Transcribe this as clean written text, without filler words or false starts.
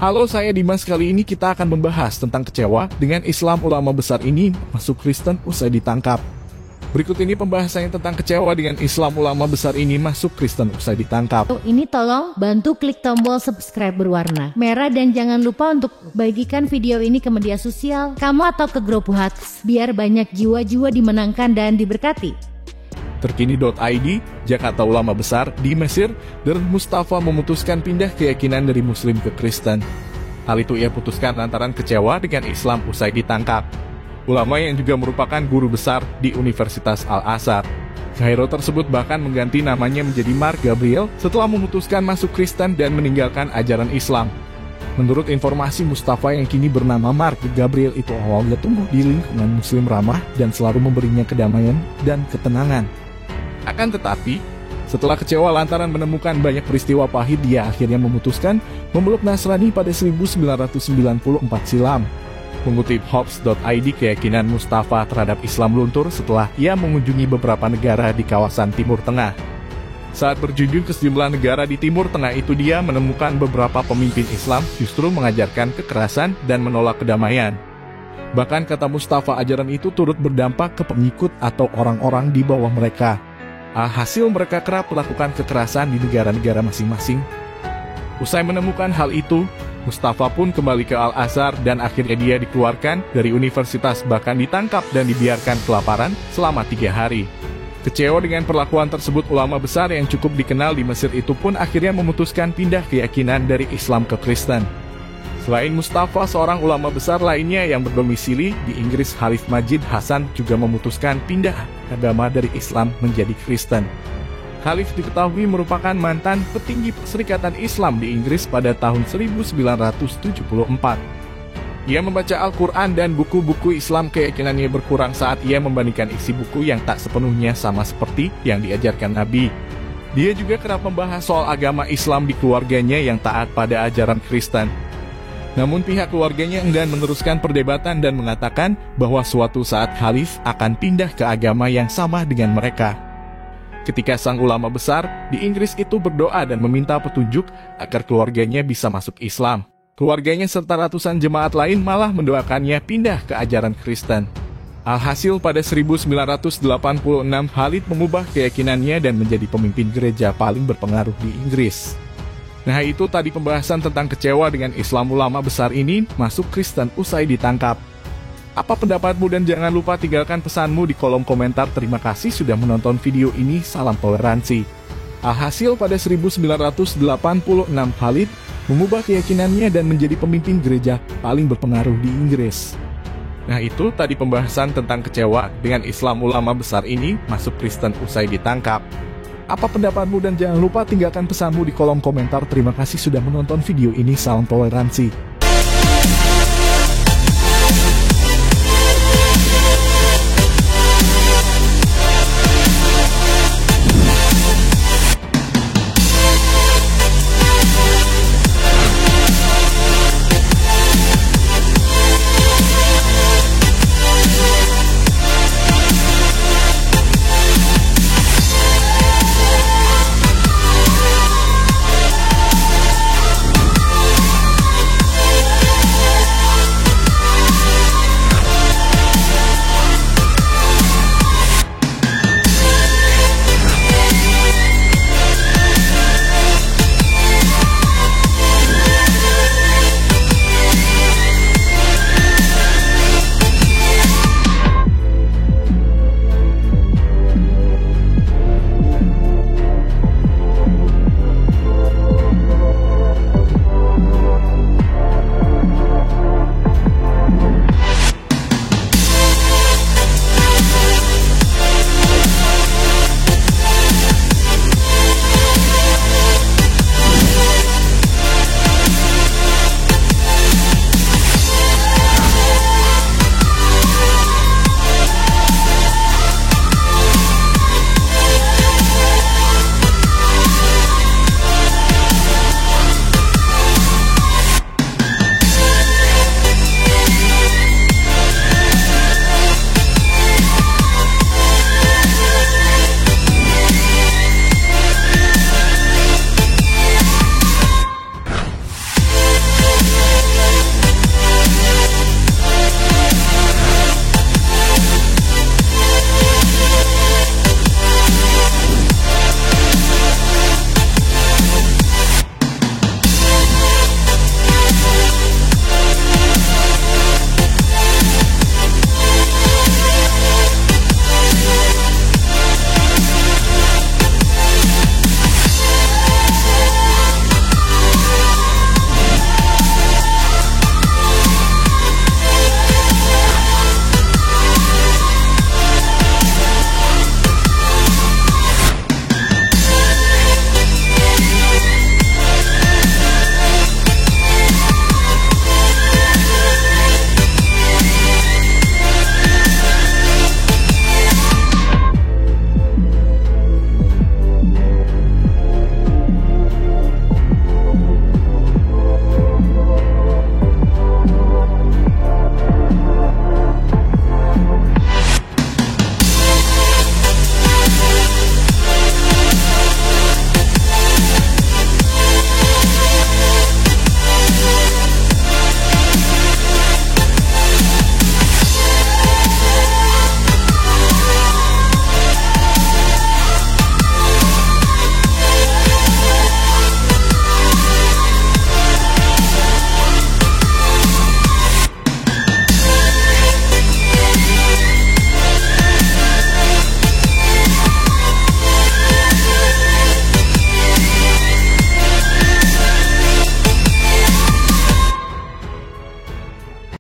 Halo, saya Dimas. Kali ini kita akan membahas tentang kecewa dengan Islam ulama besar ini masuk Kristen usai ditangkap. Berikut ini pembahasannya tentang kecewa dengan Islam ulama besar ini masuk Kristen usai ditangkap. Ini tolong bantu klik tombol subscribe berwarna merah dan jangan lupa untuk bagikan video ini ke media sosial kamu atau ke grup Whats biar banyak jiwa-jiwa dimenangkan dan diberkati. Terkini.id, Jakarta ulama besar di Mesir, dan Mustafa memutuskan pindah keyakinan dari Muslim ke Kristen. Hal itu ia putuskan lantaran kecewa dengan Islam usai ditangkap. Ulama yang juga merupakan guru besar di Universitas Al-Azhar. Kairo tersebut bahkan mengganti namanya menjadi Mark Gabriel setelah memutuskan masuk Kristen dan meninggalkan ajaran Islam. Menurut informasi, Mustafa yang kini bernama Mark Gabriel itu awalnya tumbuh di lingkungan Muslim ramah dan selalu memberinya kedamaian dan ketenangan. Akan tetapi, setelah kecewa lantaran menemukan banyak peristiwa pahit, dia akhirnya memutuskan memeluk Nasrani pada 1994 silam. Mengutip Hops.id, keyakinan Mustafa terhadap Islam luntur setelah ia mengunjungi beberapa negara di kawasan Timur Tengah. Saat berkunjung ke sejumlah negara di Timur Tengah itu, dia menemukan beberapa pemimpin Islam justru mengajarkan kekerasan dan menolak kedamaian. Bahkan kata Mustafa, ajaran itu turut berdampak ke pengikut atau orang-orang di bawah mereka. Alhasil mereka kerap melakukan kekerasan di negara-negara masing-masing. Usai menemukan hal itu, Mustafa pun kembali ke Al-Azhar dan akhirnya dia dikeluarkan dari universitas, bahkan ditangkap dan dibiarkan kelaparan selama 3 hari. Kecewa dengan perlakuan tersebut, ulama besar yang cukup dikenal di Mesir itu pun akhirnya memutuskan pindah keyakinan dari Islam ke Kristen. Selain Mustafa, seorang ulama besar lainnya yang berdomisili di Inggris, Khalif Majid Hasan, juga memutuskan pindah agama dari Islam menjadi Kristen. Khalif diketahui merupakan mantan petinggi Perserikatan Islam di Inggris pada tahun 1974. Ia membaca Al-Quran dan buku-buku Islam. Keyakinannya berkurang saat ia membandingkan isi buku yang tak sepenuhnya sama seperti yang diajarkan Nabi. Dia juga kerap membahas soal agama Islam di keluarganya yang taat pada ajaran Kristen. Namun pihak keluarganya enggan meneruskan perdebatan dan mengatakan bahwa suatu saat Khalif akan pindah ke agama yang sama dengan mereka. Ketika sang ulama besar di Inggris itu berdoa dan meminta petunjuk agar keluarganya bisa masuk Islam, keluarganya serta ratusan jemaat lain malah mendoakannya pindah ke ajaran Kristen. Alhasil pada 1986 Khalid mengubah keyakinannya dan menjadi pemimpin gereja paling berpengaruh di Inggris. Nah, itu tadi pembahasan tentang kecewa dengan Islam ulama besar ini masuk Kristen usai ditangkap. Apa pendapatmu, dan jangan lupa tinggalkan pesanmu di kolom komentar. Terima kasih sudah menonton video ini, salam toleransi. Alhasil pada 1986 Khalid mengubah keyakinannya dan menjadi pemimpin gereja paling berpengaruh di Inggris. Nah, itu tadi pembahasan tentang kecewa dengan Islam ulama besar ini masuk Kristen usai ditangkap. Apa pendapatmu, dan jangan lupa tinggalkan pesanmu di kolom komentar. Terima kasih sudah menonton video ini, salam toleransi.